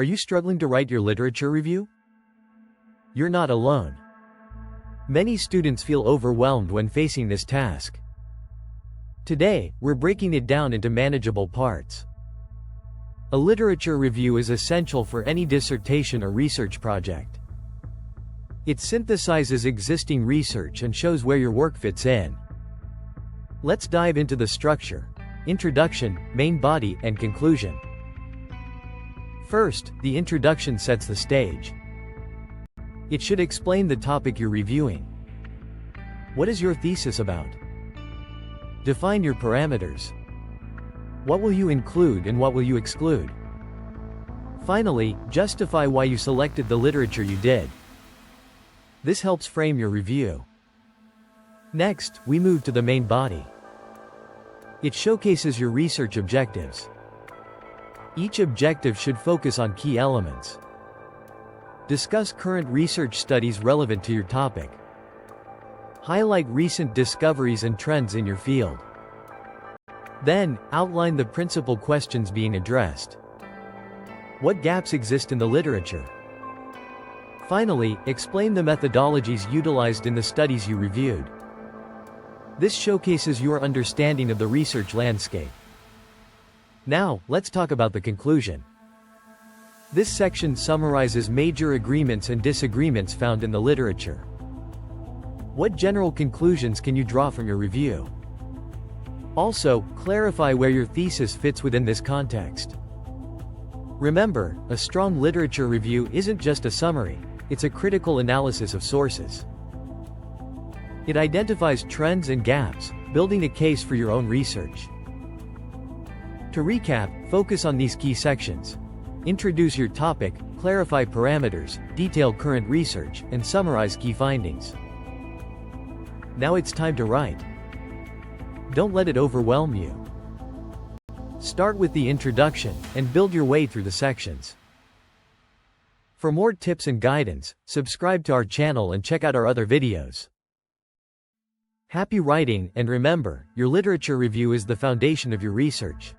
Are you struggling to write your literature review? You're not alone. Many students feel overwhelmed when facing this task. Today, we're breaking it down into manageable parts. A literature review is essential for any dissertation or research project. It synthesizes existing research and shows where your work fits in. Let's dive into the structure: introduction, main body, and conclusion. First, the introduction sets the stage. It should explain the topic you're reviewing. What is your thesis about? Define your parameters. What will you include and what will you exclude? Finally, justify why you selected the literature you did. This helps frame your review. Next, we move to the main body. It showcases your research objectives. Each objective should focus on key elements. Discuss current research studies relevant to your topic. Highlight recent discoveries and trends in your field. Then, outline the principal questions being addressed. What gaps exist in the literature? Finally, explain the methodologies utilized in the studies you reviewed. This showcases your understanding of the research landscape. Now, let's talk about the conclusion. This section summarizes major agreements and disagreements found in the literature. What general conclusions can you draw from your review? Also, clarify where your thesis fits within this context. Remember, a strong literature review isn't just a summary, it's a critical analysis of sources. It identifies trends and gaps, building a case for your own research. To recap, focus on these key sections. Introduce your topic, clarify parameters, detail current research, and summarize key findings. Now it's time to write. Don't let it overwhelm you. Start with the introduction, and build your way through the sections. For more tips and guidance, subscribe to our channel and check out our other videos. Happy writing, and remember, your literature review is the foundation of your research.